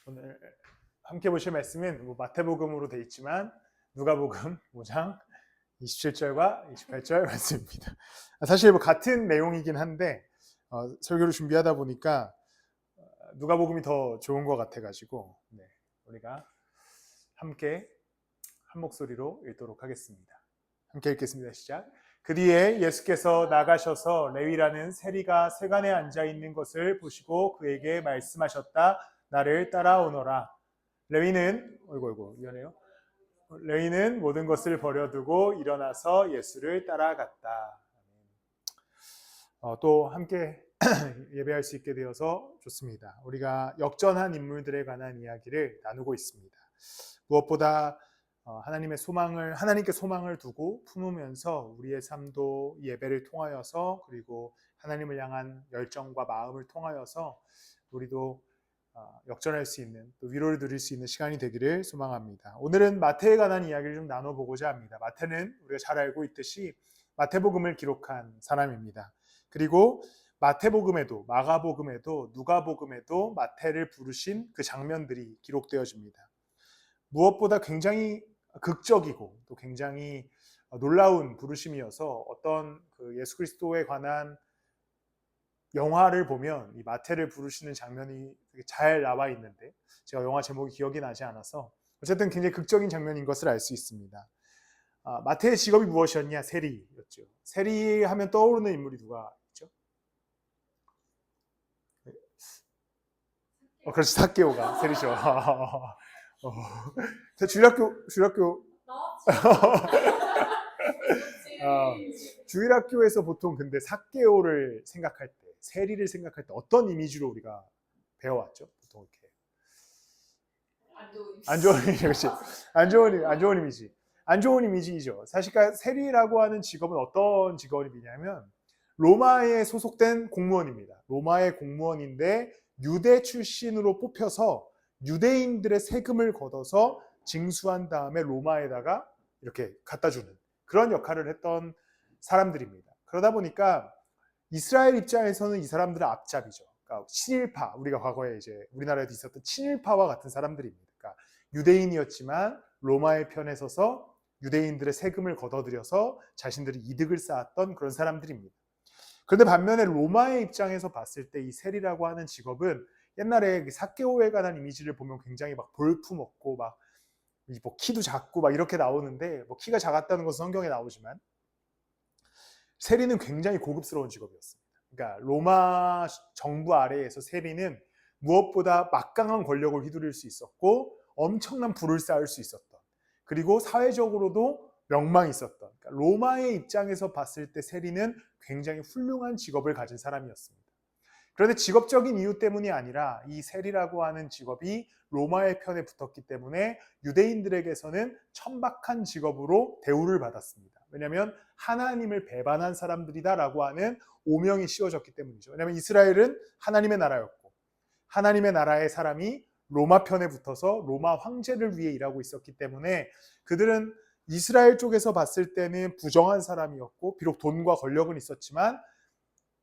오늘 함께 보실 말씀은 마태복음으로 되어 있지만 누가복음 5장 27절과 28절 말씀입니다. 사실 같은 내용이긴 한데 설교를 준비하다 보니까 누가복음이 더 좋은 것 같아가지고 우리가 함께 한 목소리로 읽도록 하겠습니다. 함께 읽겠습니다. 시작. 그 뒤에 예수께서 나가셔서 레위라는 세리가 세관에 앉아 있는 것을 보시고 그에게 말씀하셨다. 나를 따라오너라. 레위는 미안해요. 레위는 모든 것을 버려두고 일어나서 예수를 따라갔다. 또 함께 예배할 수 있게 되어서 좋습니다. 우리가 역전한 인물들에 관한 이야기를 나누고 있습니다. 무엇보다 하나님께 소망을 두고 품으면서 우리의 삶도 예배를 통하여서 그리고 하나님을 향한 열정과 마음을 통하여서 우리도 역전할 수 있는 또 위로를 누릴 수 있는 시간이 되기를 소망합니다. 오늘은 마태에 관한 이야기를 좀 나눠보고자 합니다. 마태는 우리가 잘 알고 있듯이 마태복음을 기록한 사람입니다. 그리고 마태복음에도 마가복음에도 누가복음에도 마태를 부르신 그 장면들이 기록되어집니다. 무엇보다 굉장히 극적이고 또 굉장히 놀라운 부르심이어서 어떤 예수 그리스도에 관한 영화를 보면 이 마태를 부르시는 장면이 되게 잘 나와 있는데 제가 영화 제목이 기억이 나지 않아서 어쨌든 굉장히 극적인 장면인 것을 알 수 있습니다. 마태의 직업이 무엇이었냐? 세리였죠. 세리하면 떠오르는 인물이 누가 있죠? 그렇지, 삭개오가 세리죠. 주일학교 주일학교에서 보통 근데 삭개오를 생각할 때, 세리를 생각할 때 어떤 이미지로 우리가 배워왔죠? 보통 이렇게 안 좋은 이미지, 그렇지? 안 좋은 이미지, 안 좋은 이미지이죠. 사실 세리라고 하는 직업은 어떤 직업이냐면 로마에 소속된 공무원입니다. 로마의 공무원인데 유대 출신으로 뽑혀서 유대인들의 세금을 걷어서 징수한 다음에 로마에다가 이렇게 갖다 주는 그런 역할을 했던 사람들입니다. 그러다 보니까 이스라엘 입장에서는 이 사람들은 앞잡이죠. 그러니까 친일파, 우리가 과거에 이제 우리나라에도 있었던 친일파와 같은 사람들입니다. 그러니까 유대인이었지만 로마의 편에 서서 유대인들의 세금을 걷어들여서 자신들이 이득을 쌓았던 그런 사람들입니다. 그런데 반면에 로마의 입장에서 봤을 때 이 세리라고 하는 직업은 옛날에 삭개오에 관한 이미지를 보면 굉장히 막 볼품없고 막 뭐 키도 작고 막 이렇게 나오는데 뭐 키가 작았다는 것은 성경에 나오지만 세리는 굉장히 고급스러운 직업이었습니다. 그러니까 로마 정부 아래에서 세리는 무엇보다 막강한 권력을 휘두를 수 있었고 엄청난 부를 쌓을 수 있었던 그리고 사회적으로도 명망이 있었던 그러니까 로마의 입장에서 봤을 때 세리는 굉장히 훌륭한 직업을 가진 사람이었습니다. 그런데 직업적인 이유 때문이 아니라 이 세리라고 하는 직업이 로마의 편에 붙었기 때문에 유대인들에게서는 천박한 직업으로 대우를 받았습니다. 왜냐하면 하나님을 배반한 사람들이다라고 하는 오명이 씌워졌기 때문이죠. 왜냐하면 이스라엘은 하나님의 나라였고 하나님의 나라의 사람이 로마 편에 붙어서 로마 황제를 위해 일하고 있었기 때문에 그들은 이스라엘 쪽에서 봤을 때는 부정한 사람이었고 비록 돈과 권력은 있었지만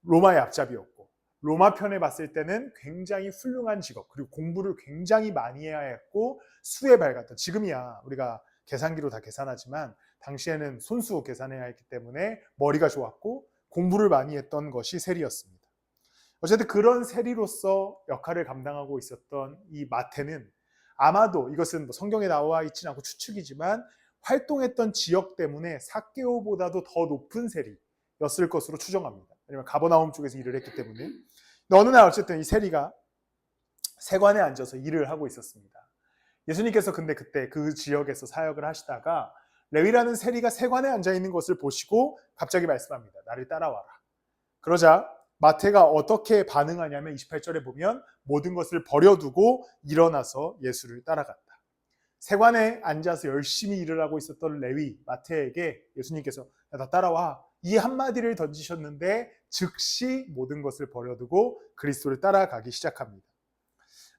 로마의 앞잡이였고 로마 편에 봤을 때는 굉장히 훌륭한 직업 그리고 공부를 굉장히 많이 해야 했고 수에 밝았던 지금이야 우리가 계산기로 다 계산하지만 당시에는 손수 계산해야 했기 때문에 머리가 좋았고 공부를 많이 했던 것이 세리였습니다. 어쨌든 그런 세리로서 역할을 감당하고 있었던 이 마태는 아마도 이것은 성경에 나와 있지는 않고 추측이지만 활동했던 지역 때문에 삭개오보다도 더 높은 세리였을 것으로 추정합니다. 왜냐하면 가버나움 쪽에서 일을 했기 때문에. 근데 어느 날 어쨌든 이 세리가 세관에 앉아서 일을 하고 있었습니다. 예수님께서 근데 그때 그 지역에서 사역을 하시다가 레위라는 세리가 세관에 앉아 있는 것을 보시고 갑자기 말씀합니다. 나를 따라와라. 그러자 마태가 어떻게 반응하냐면 28절에 보면 모든 것을 버려두고 일어나서 예수를 따라갔다. 세관에 앉아서 열심히 일을 하고 있었던 레위 마태에게 예수님께서 나 따라와 이 한마디를 던지셨는데 즉시 모든 것을 버려두고 그리스도를 따라가기 시작합니다.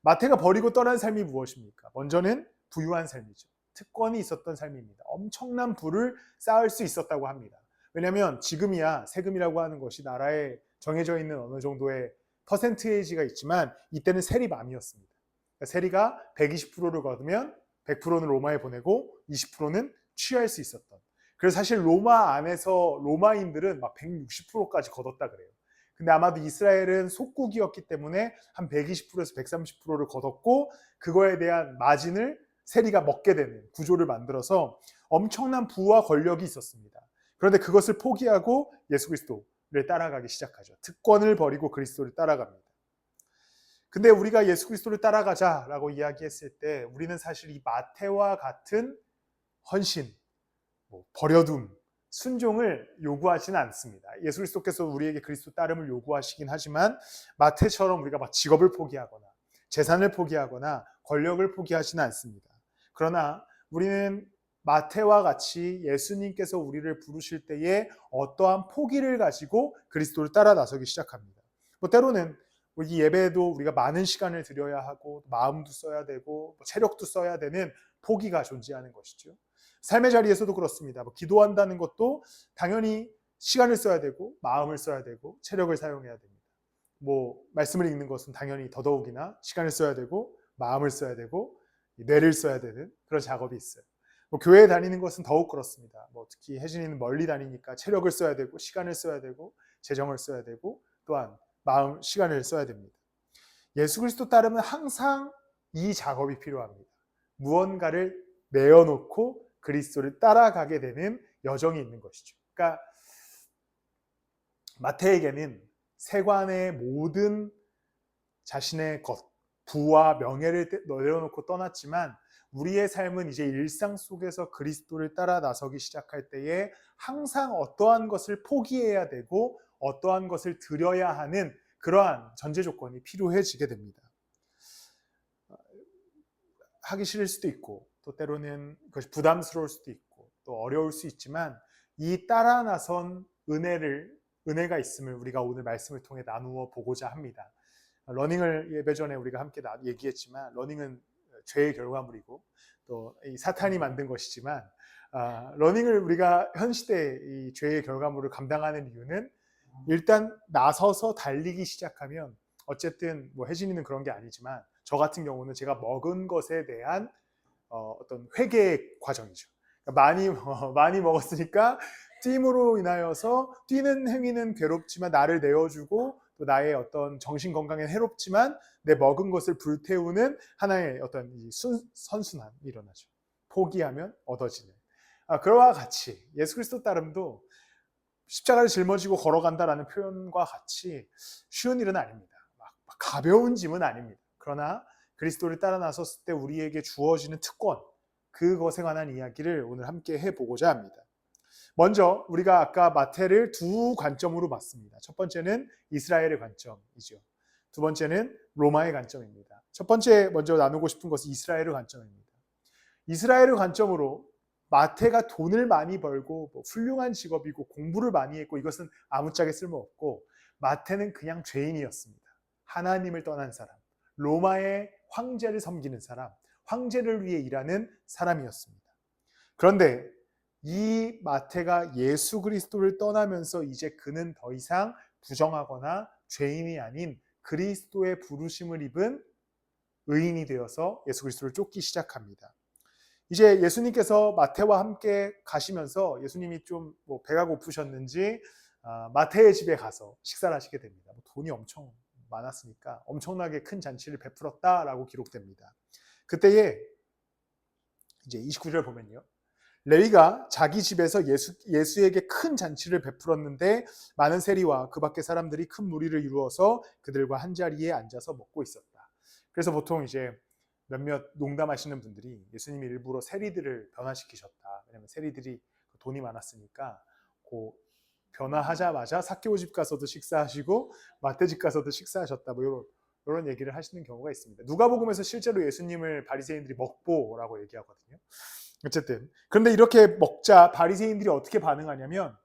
마태가 버리고 떠난 삶이 무엇입니까? 먼저는 부유한 삶이죠. 특권이 있었던 삶입니다. 엄청난 부를 쌓을 수 있었다고 합니다. 왜냐하면 지금이야 세금이라고 하는 것이 나라에 정해져 있는 어느 정도의 퍼센테이지가 있지만 이때는 세리맘이었습니다. 세리가 120%를 거두면 100%는 로마에 보내고 20%는 취할 수 있었던. 그래서 사실 로마 안에서 로마인들은 막 160%까지 거뒀다 그래요. 근데 아마도 이스라엘은 속국이었기 때문에 한 120%에서 130%를 거뒀고 그거에 대한 마진을 세리가 먹게 되는 구조를 만들어서 엄청난 부와 권력이 있었습니다. 그런데 그것을 포기하고 예수 그리스도를 따라가기 시작하죠. 특권을 버리고 그리스도를 따라갑니다. 근데 우리가 예수 그리스도를 따라가자라고 이야기했을 때 우리는 사실 이 마태와 같은 헌신, 버려둠, 순종을 요구하지는 않습니다. 예수 그리스도께서 우리에게 그리스도 따름을 요구하시긴 하지만 마태처럼 우리가 막 직업을 포기하거나 재산을 포기하거나 권력을 포기하지는 않습니다. 그러나 우리는 마태와 같이 예수님께서 우리를 부르실 때에 어떠한 포기를 가지고 그리스도를 따라 나서기 시작합니다. 때로는 이 예배에도 우리가 많은 시간을 들여야 하고 마음도 써야 되고 체력도 써야 되는 포기가 존재하는 것이죠. 삶의 자리에서도 그렇습니다. 기도한다는 것도 당연히 시간을 써야 되고 마음을 써야 되고 체력을 사용해야 됩니다. 말씀을 읽는 것은 당연히 더더욱이나 시간을 써야 되고 마음을 써야 되고 뇌를 써야 되는 그런 작업이 있어요. 교회에 다니는 것은 더욱 그렇습니다. 특히 혜진이는 멀리 다니니까 체력을 써야 되고 시간을 써야 되고 재정을 써야 되고 또한 마음, 시간을 써야 됩니다. 예수 그리스도 따르면 항상 이 작업이 필요합니다. 무언가를 내어놓고 그리스도를 따라가게 되는 여정이 있는 것이죠. 그러니까 마태에게는 세관의 모든 자신의 것, 부와 명예를 내려놓고 떠났지만 우리의 삶은 이제 일상 속에서 그리스도를 따라 나서기 시작할 때에 항상 어떠한 것을 포기해야 되고 어떠한 것을 드려야 하는 그러한 전제 조건이 필요해지게 됩니다. 하기 싫을 수도 있고 또 때로는 그것이 부담스러울 수도 있고 또 어려울 수 있지만 이 따라 나선 은혜가 있음을 우리가 오늘 말씀을 통해 나누어 보고자 합니다. 러닝을 예배 전에 우리가 함께 얘기했지만 러닝은 죄의 결과물이고 또 이 사탄이 만든 것이지만 러닝을 우리가 현 시대의 이 죄의 결과물을 감당하는 이유는 일단 나서서 달리기 시작하면 어쨌든 혜진이는 그런 게 아니지만 저 같은 경우는 제가 먹은 것에 대한 어떤 회개의 과정이죠. 그러니까 많이 먹었으니까 찜으로 인하여서 뛰는 행위는 괴롭지만 나를 내어주고 또 나의 어떤 정신 건강에 해롭지만 내 먹은 것을 불태우는 하나의 어떤 선순환이 일어나죠. 포기하면 얻어지는. 그와 같이 예수 그리스도 따름도 십자가를 짊어지고 걸어간다라는 표현과 같이 쉬운 일은 아닙니다. 막 가벼운 짐은 아닙니다. 그러나 그리스도를 따라 나섰을 때 우리에게 주어지는 특권, 그것에 관한 이야기를 오늘 함께 해보고자 합니다. 먼저 우리가 아까 마태를 두 관점으로 봤습니다. 첫 번째는 이스라엘의 관점이죠. 두 번째는 로마의 관점입니다. 첫 번째 먼저 나누고 싶은 것은 이스라엘의 관점입니다. 이스라엘의 관점으로 마태가 돈을 많이 벌고 훌륭한 직업이고 공부를 많이 했고 이것은 아무짝에 쓸모없고 마태는 그냥 죄인이었습니다. 하나님을 떠난 사람, 로마의 황제를 섬기는 사람, 황제를 위해 일하는 사람이었습니다. 그런데 이 마태가 예수 그리스도를 떠나면서 이제 그는 더 이상 부정하거나 죄인이 아닌 그리스도의 부르심을 입은 의인이 되어서 예수 그리스도를 쫓기 시작합니다. 이제 예수님께서 마태와 함께 가시면서 예수님이 좀 배가 고프셨는지 마태의 집에 가서 식사를 하시게 됩니다. 돈이 엄청 많았으니까 엄청나게 큰 잔치를 베풀었다라고 기록됩니다. 그때에 이제 29절 보면요. 레위가 자기 집에서 예수에게 큰 잔치를 베풀었는데 많은 세리와 그 밖의 사람들이 큰 무리를 이루어서 그들과 한 자리에 앉아서 먹고 있었다. 그래서 보통 이제 몇몇 농담하시는 분들이 예수님이 일부러 세리들을 변화시키셨다. 왜냐하면 세리들이 돈이 많았으니까 변화하자마자 삭개오 집 가서도 식사하시고 마태 집 가서도 식사하셨다. 이런 얘기를 하시는 경우가 있습니다. 누가복음에서 실제로 예수님을 바리새인들이 먹보라고 얘기하거든요. 어쨌든 그런데 이렇게 먹자 바리새인들이 어떻게 반응하냐면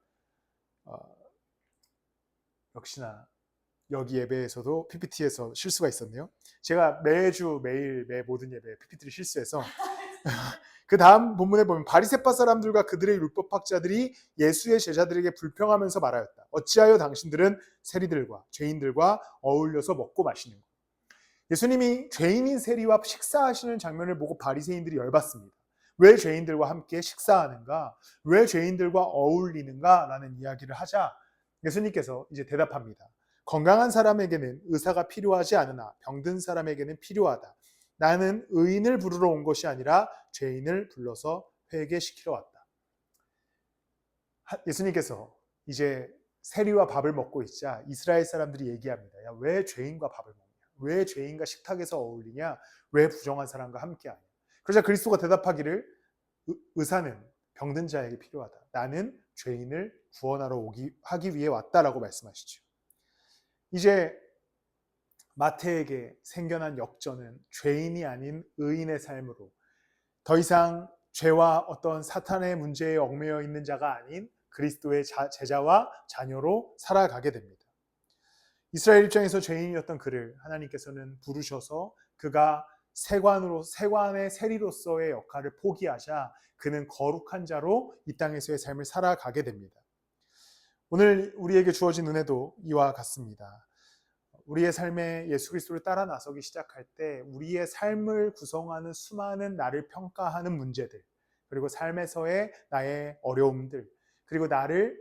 역시나 여기 예배에서도 PPT에서 실수가 있었네요. 제가 매일 모든 예배에 PPT를 실수해서 그 다음 본문에 보면 바리새파 사람들과 그들의 율법학자들이 예수의 제자들에게 불평하면서 말하였다. 어찌하여 당신들은 세리들과 죄인들과 어울려서 먹고 마시는 것. 예수님이 죄인인 세리와 식사하시는 장면을 보고 바리새인들이 열받습니다. 왜 죄인들과 함께 식사하는가? 왜 죄인들과 어울리는가? 라는 이야기를 하자 예수님께서 이제 대답합니다. 건강한 사람에게는 의사가 필요하지 않으나 병든 사람에게는 필요하다. 나는 의인을 부르러 온 것이 아니라 죄인을 불러서 회개시키러 왔다. 예수님께서 이제 세리와 밥을 먹고 있자 이스라엘 사람들이 얘기합니다. 야, 왜 죄인과 밥을 먹냐? 왜 죄인과 식탁에서 어울리냐? 왜 부정한 사람과 함께하냐? 그러자 그리스도가 대답하기를 의사는 병든 자에게 필요하다. 나는 죄인을 구원하러 하기 위해 왔다라고 말씀하시죠. 이제 마태에게 생겨난 역전은 죄인이 아닌 의인의 삶으로 더 이상 죄와 어떤 사탄의 문제에 얽매여 있는 자가 아닌 그리스도의 제자와 자녀로 살아가게 됩니다. 이스라엘 입장에서 죄인이었던 그를 하나님께서는 부르셔서 그가 세관의 세리로서의 역할을 포기하자 그는 거룩한 자로 이 땅에서의 삶을 살아가게 됩니다. 오늘 우리에게 주어진 은혜도 이와 같습니다. 우리의 삶에 예수 그리스도를 따라 나서기 시작할 때 우리의 삶을 구성하는 수많은 나를 평가하는 문제들, 그리고 삶에서의 나의 어려움들, 그리고 나를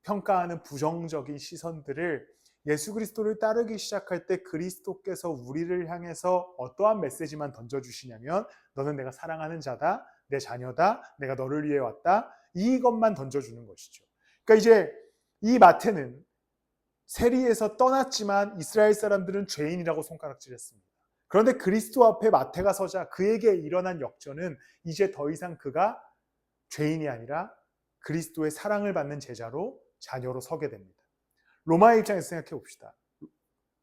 평가하는 부정적인 시선들을 예수 그리스도를 따르기 시작할 때 그리스도께서 우리를 향해서 어떠한 메시지만 던져주시냐면 너는 내가 사랑하는 자다, 내 자녀다, 내가 너를 위해 왔다, 이것만 던져주는 것이죠. 그러니까 이제 이 마태는 세리에서 떠났지만 이스라엘 사람들은 죄인이라고 손가락질했습니다. 그런데 그리스도 앞에 마태가 서자 그에게 일어난 역전은 이제 더 이상 그가 죄인이 아니라 그리스도의 사랑을 받는 제자로 자녀로 서게 됩니다. 로마의 입장에서 생각해 봅시다.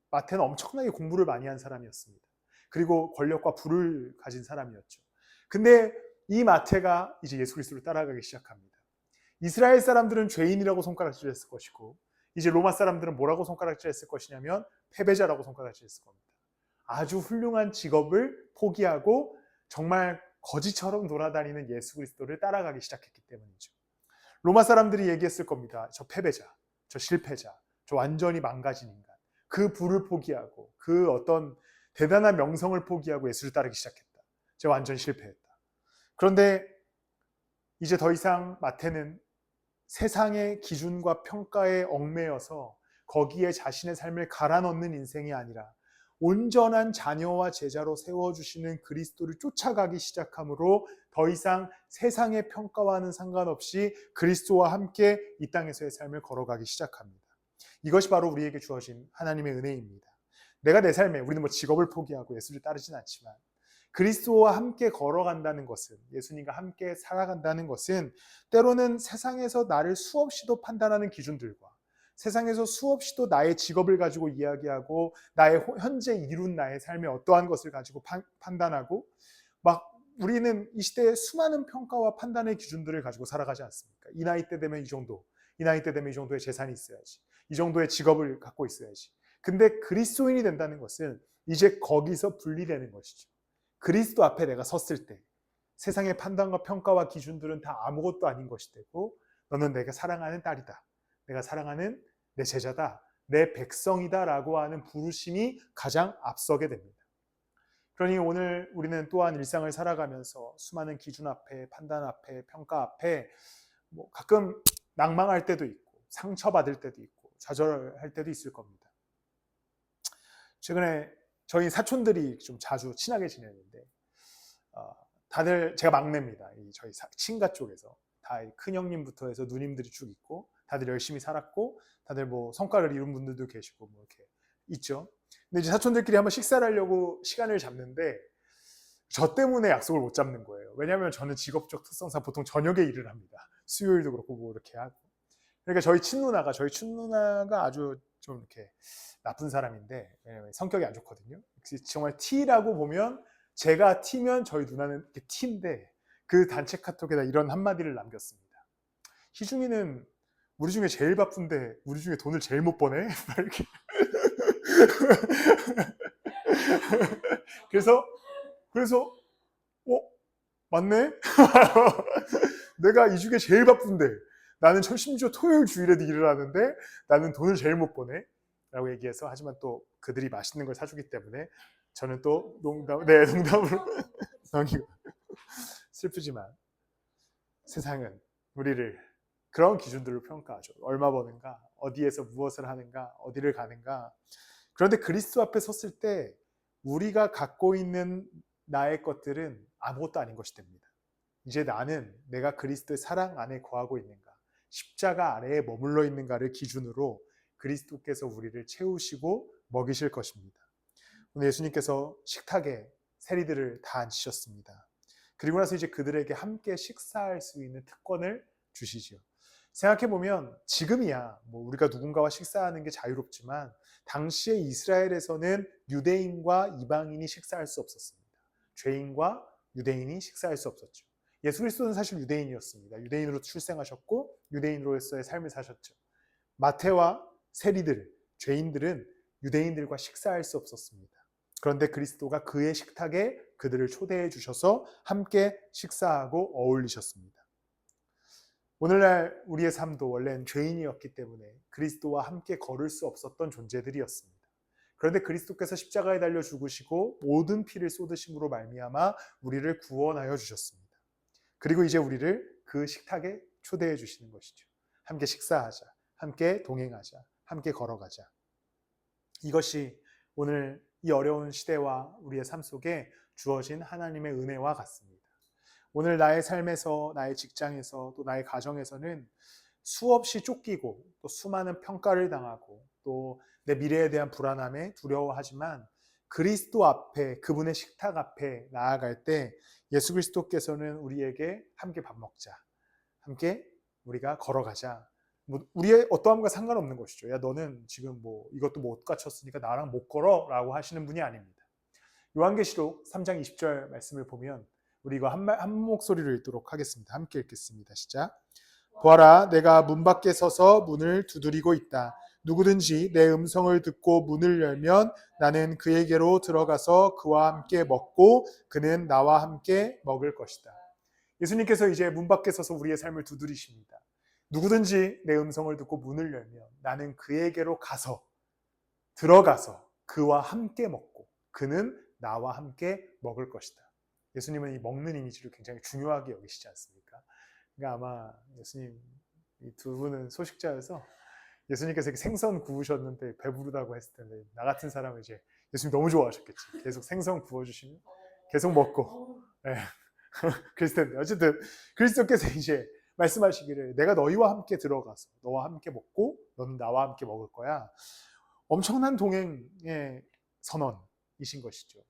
마태는 엄청나게 공부를 많이 한 사람이었습니다. 그리고 권력과 부를 가진 사람이었죠. 근데 이 마태가 이제 예수 그리스도를 따라가기 시작합니다. 이스라엘 사람들은 죄인이라고 손가락질했을 것이고 이제 로마 사람들은 뭐라고 손가락질했을 것이냐면 패배자라고 손가락질했을 겁니다. 아주 훌륭한 직업을 포기하고 정말 거지처럼 돌아다니는 예수 그리스도를 따라가기 시작했기 때문이죠. 로마 사람들이 얘기했을 겁니다. 저 패배자, 저 실패자, 저 완전히 망가진 인간. 그 부를 포기하고 그 어떤 대단한 명성을 포기하고 예수를 따르기 시작했다. 저 완전 실패했다. 그런데 이제 더 이상 마태는 세상의 기준과 평가에 얽매여서 거기에 자신의 삶을 갈아 넣는 인생이 아니라 온전한 자녀와 제자로 세워주시는 그리스도를 쫓아가기 시작함으로 더 이상 세상의 평가와는 상관없이 그리스도와 함께 이 땅에서의 삶을 걸어가기 시작합니다. 이것이 바로 우리에게 주어진 하나님의 은혜입니다. 내가 내 삶에 우리는 뭐 직업을 포기하고 예수를 따르진 않지만 그리스도와 함께 걸어간다는 것은, 예수님과 함께 살아간다는 것은 때로는 세상에서 나를 수없이도 판단하는 기준들과 세상에서 수없이도 나의 직업을 가지고 이야기하고 나의 현재 이룬 나의 삶의 어떠한 것을 가지고 판단하고 막 우리는 이 시대에 수많은 평가와 판단의 기준들을 가지고 살아가지 않습니까? 이 나이 때 되면 이 정도, 이 나이 때 되면 이 정도의 재산이 있어야지, 이 정도의 직업을 갖고 있어야지. 근데 그리스도인이 된다는 것은 이제 거기서 분리되는 것이죠. 그리스도 앞에 내가 섰을 때 세상의 판단과 평가와 기준들은 다 아무것도 아닌 것이 되고 너는 내가 사랑하는 딸이다, 내가 사랑하는 내 제자다, 내 백성이다 라고 하는 부르심이 가장 앞서게 됩니다. 그러니 오늘 우리는 또한 일상을 살아가면서 수많은 기준 앞에, 판단 앞에, 평가 앞에 뭐 가끔 낭망할 때도 있고 상처받을 때도 있고 좌절할 때도 있을 겁니다. 최근에 저희 사촌들이 좀 자주 친하게 지내는데 다들 제가 막내입니다. 저희 친가 쪽에서 다 큰형님부터 해서 누님들이 쭉 있고 다들 열심히 살았고 다들 뭐 성과를 이룬 분들도 계시고 뭐 이렇게 있죠. 근데 이제 사촌들끼리 한번 식사를 하려고 시간을 잡는데 저 때문에 약속을 못 잡는 거예요. 왜냐하면 저는 직업적 특성상 보통 저녁에 일을 합니다. 수요일도 그렇고 뭐 이렇게 하고. 그러니까 저희 친누나가 아주 좀 이렇게 나쁜 사람인데 왜냐면 성격이 안 좋거든요. 정말 T라고 보면 제가 T면 저희 누나는 T인데 그 단체 카톡에다 이런 한마디를 남겼습니다. 희중이는 우리 중에 제일 바쁜데 우리 중에 돈을 제일 못 버네? 이렇게. 그래서 맞네? 내가 이 중에 제일 바쁜데 나는 심지어 토요일 주일에도 일을 하는데 나는 돈을 제일 못 버네? 라고 얘기해서 하지만 또 그들이 맛있는 걸 사주기 때문에 저는 또 농담으로 넘기고 슬프지만 세상은 우리를 그런 기준들로 평가하죠. 얼마 버는가, 어디에서 무엇을 하는가, 어디를 가는가. 그런데 그리스도 앞에 섰을 때 우리가 갖고 있는 나의 것들은 아무것도 아닌 것이 됩니다. 이제 나는 내가 그리스도의 사랑 안에 거하고 있는가, 십자가 아래에 머물러 있는가를 기준으로 그리스도께서 우리를 채우시고 먹이실 것입니다. 오늘 예수님께서 식탁에 세리들을 다 앉히셨습니다. 그리고 나서 이제 그들에게 함께 식사할 수 있는 특권을 주시죠. 생각해보면 지금이야 우리가 누군가와 식사하는 게 자유롭지만 당시에 이스라엘에서는 유대인과 이방인이 식사할 수 없었습니다. 죄인과 유대인이 식사할 수 없었죠. 예수 그리스도는 사실 유대인이었습니다. 유대인으로 출생하셨고 유대인으로서의 삶을 사셨죠. 마태와 세리들, 죄인들은 유대인들과 식사할 수 없었습니다. 그런데 그리스도가 그의 식탁에 그들을 초대해 주셔서 함께 식사하고 어울리셨습니다. 오늘날 우리의 삶도 원래는 죄인이었기 때문에 그리스도와 함께 걸을 수 없었던 존재들이었습니다. 그런데 그리스도께서 십자가에 달려 죽으시고 모든 피를 쏟으심으로 말미암아 우리를 구원하여 주셨습니다. 그리고 이제 우리를 그 식탁에 초대해 주시는 것이죠. 함께 식사하자, 함께 동행하자, 함께 걸어가자. 이것이 오늘 이 어려운 시대와 우리의 삶 속에 주어진 하나님의 은혜와 같습니다. 오늘 나의 삶에서, 나의 직장에서, 또 나의 가정에서는 수없이 쫓기고 또 수많은 평가를 당하고 또 내 미래에 대한 불안함에 두려워하지만 그리스도 앞에, 그분의 식탁 앞에 나아갈 때 예수 그리스도께서는 우리에게 함께 밥 먹자, 함께 우리가 걸어가자, 우리의 어떠함과 상관없는 것이죠. 야, 너는 지금 이것도 못 갖췄으니까 나랑 못 걸어 라고 하시는 분이 아닙니다. 요한계시록 3장 20절 말씀을 보면 우리 이거 한 목소리로 읽도록 하겠습니다. 함께 읽겠습니다. 시작. 보아라, 내가 문 밖에 서서 문을 두드리고 있다. 누구든지 내 음성을 듣고 문을 열면 나는 그에게로 들어가서 그와 함께 먹고 그는 나와 함께 먹을 것이다. 예수님께서 이제 문 밖에 서서 우리의 삶을 두드리십니다. 누구든지 내 음성을 듣고 문을 열면 나는 그에게로 가서 들어가서 그와 함께 먹고 그는 나와 함께 먹을 것이다. 예수님은 이 먹는 이미지를 굉장히 중요하게 여기시지 않습니까? 그러니까 아마 예수님 이 두 분은 소식자여서 예수님께서 이렇게 생선 구우셨는데 배부르다고 했을 텐데 나 같은 사람은 이제 예수님 너무 좋아하셨겠지. 계속 생선 구워주시면 계속 먹고 네. 그랬을 텐데 어쨌든 그리스도께서 이제 말씀하시기를 내가 너희와 함께 들어가서 너와 함께 먹고 너는 나와 함께 먹을 거야. 엄청난 동행의 선언이신 것이죠.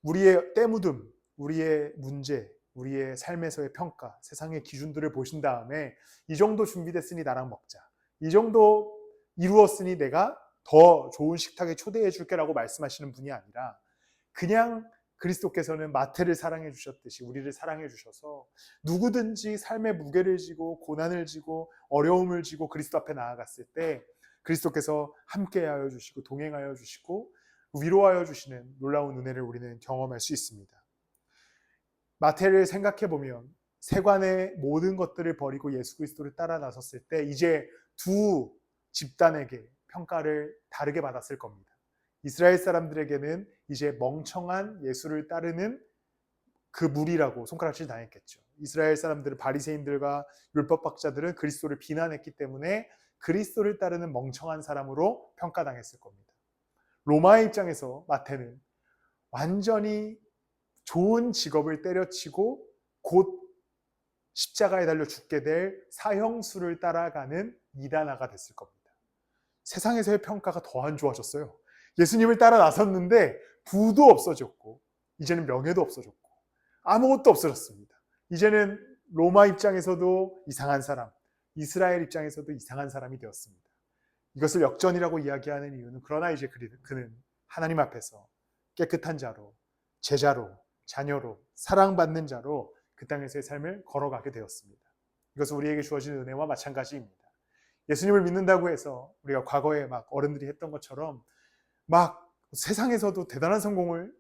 우리의 때묻음, 우리의 문제, 우리의 삶에서의 평가, 세상의 기준들을 보신 다음에 이 정도 준비됐으니 나랑 먹자. 이 정도 이루었으니 내가 더 좋은 식탁에 초대해 줄게 라고 말씀하시는 분이 아니라 그냥 그리스도께서는 마태를 사랑해 주셨듯이 우리를 사랑해 주셔서 누구든지 삶의 무게를 지고 고난을 지고 어려움을 지고 그리스도 앞에 나아갔을 때 그리스도께서 함께하여 주시고 동행하여 주시고 위로하여 주시는 놀라운 은혜를 우리는 경험할 수 있습니다. 마태를 생각해 보면 세관의 모든 것들을 버리고 예수 그리스도를 따라 나섰을 때 이제 두 집단에게 평가를 다르게 받았을 겁니다. 이스라엘 사람들에게는 이제 멍청한 예수를 따르는 그 무리라고 손가락질 당했겠죠. 이스라엘 사람들은 바리새인들과 율법학자들은 그리스도를 비난했기 때문에 그리스도를 따르는 멍청한 사람으로 평가당했을 겁니다. 로마의 입장에서 마태는 완전히 좋은 직업을 때려치고 곧 십자가에 달려 죽게 될 사형수를 따라가는 이단아가 됐을 겁니다. 세상에서의 평가가 더 안 좋아졌어요. 예수님을 따라 나섰는데 부도 없어졌고 이제는 명예도 없어졌고 아무것도 없어졌습니다. 이제는 로마 입장에서도 이상한 사람, 이스라엘 입장에서도 이상한 사람이 되었습니다. 이것을 역전이라고 이야기하는 이유는 그러나 이제 그는 하나님 앞에서 깨끗한 자로, 제자로, 자녀로, 사랑받는 자로 그 땅에서의 삶을 걸어가게 되었습니다. 이것은 우리에게 주어진 은혜와 마찬가지입니다. 예수님을 믿는다고 해서 우리가 과거에 막 어른들이 했던 것처럼 막 세상에서도 대단한 성공을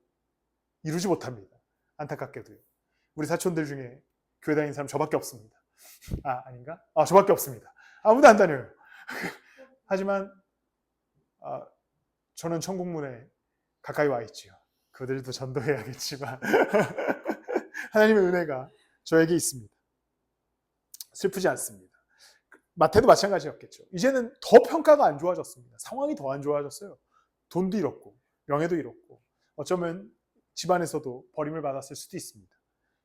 이루지 못합니다. 안타깝게도요. 우리 사촌들 중에 교회 다니는 사람 저밖에 없습니다. 아닌가? 저밖에 없습니다. 아무도 안 다녀요. 하지만 저는 천국문에 가까이 와 있지요. 그들도 전도해야겠지만 하나님의 은혜가 저에게 있습니다. 슬프지 않습니다. 마태도 마찬가지였겠죠. 이제는 더 평가가 안 좋아졌습니다. 상황이 더 안 좋아졌어요. 돈도 잃었고 명예도 잃었고 어쩌면 집안에서도 버림을 받았을 수도 있습니다.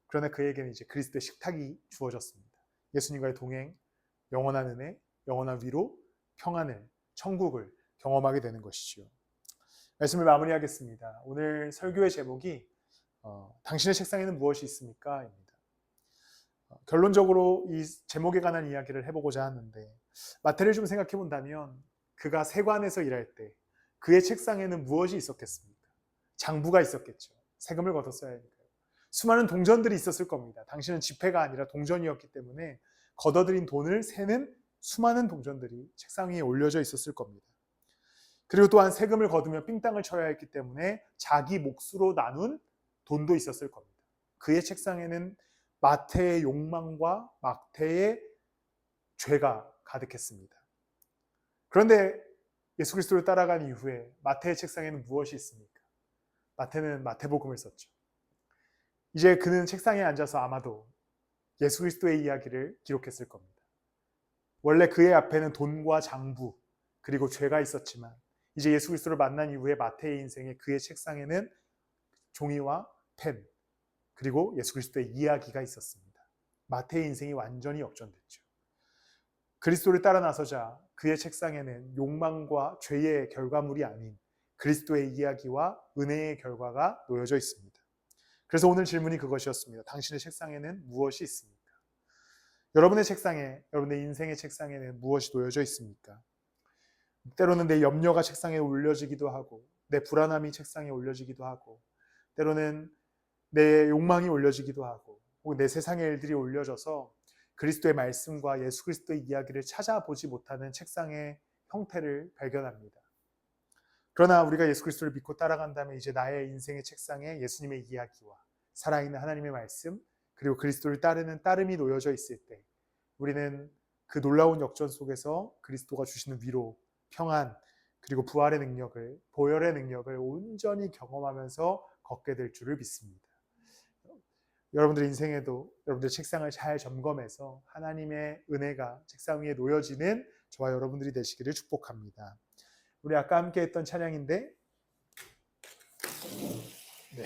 그러나 그에게는 이제 그리스도의 식탁이 주어졌습니다. 예수님과의 동행, 영원한 은혜, 영원한 위로, 평안을, 천국을 경험하게 되는 것이죠. 말씀을 마무리하겠습니다. 오늘 설교의 제목이 당신의 책상에는 무엇이 있습니까? 입니다. 결론적으로 이 제목에 관한 이야기를 해보고자 하는데 마태를 좀 생각해 본다면 그가 세관에서 일할 때 그의 책상에는 무엇이 있었겠습니까? 장부가 있었겠죠. 세금을 걷었어야 하니까요. 수많은 동전들이 있었을 겁니다. 당신은 지폐가 아니라 동전이었기 때문에 걷어들인 돈을 세는 수많은 동전들이 책상 위에 올려져 있었을 겁니다. 그리고 또한 세금을 거두며 삥땅을 쳐야 했기 때문에 자기 몫으로 나눈 돈도 있었을 겁니다. 그의 책상에는 마태의 욕망과 마태의 죄가 가득했습니다. 그런데 예수 그리스도를 따라간 이후에 마태의 책상에는 무엇이 있습니까? 마태는 마태복음을 썼죠. 이제 그는 책상에 앉아서 아마도 예수 그리스도의 이야기를 기록했을 겁니다. 원래 그의 앞에는 돈과 장부 그리고 죄가 있었지만 이제 예수 그리스도를 만난 이후에 마태의 인생에 그의 책상에는 종이와 펜 그리고 예수 그리스도의 이야기가 있었습니다. 마태의 인생이 완전히 역전됐죠. 그리스도를 따라 나서자 그의 책상에는 욕망과 죄의 결과물이 아닌 그리스도의 이야기와 은혜의 결과가 놓여져 있습니다. 그래서 오늘 질문이 그것이었습니다. 당신의 책상에는 무엇이 있습니까? 여러분의 책상에, 여러분의 인생의 책상에는 무엇이 놓여져 있습니까? 때로는 내 염려가 책상에 올려지기도 하고 내 불안함이 책상에 올려지기도 하고 때로는 내 욕망이 올려지기도 하고 혹은 내 세상의 일들이 올려져서 그리스도의 말씀과 예수 그리스도의 이야기를 찾아보지 못하는 책상의 형태를 발견합니다. 그러나 우리가 예수 그리스도를 믿고 따라간다면 이제 나의 인생의 책상에 예수님의 이야기와 살아있는 하나님의 말씀 그리고 그리스도를 따르는 따름이 놓여져 있을 때 우리는 그 놀라운 역전 속에서 그리스도가 주시는 위로, 평안 그리고 부활의 능력을, 보혈의 능력을 온전히 경험하면서 걷게 될 줄을 믿습니다. 여러분들 인생에도 여러분들 책상을 잘 점검해서 하나님의 은혜가 책상 위에 놓여지는 저와 여러분들이 되시기를 축복합니다. 우리 아까 함께 했던 찬양인데 네.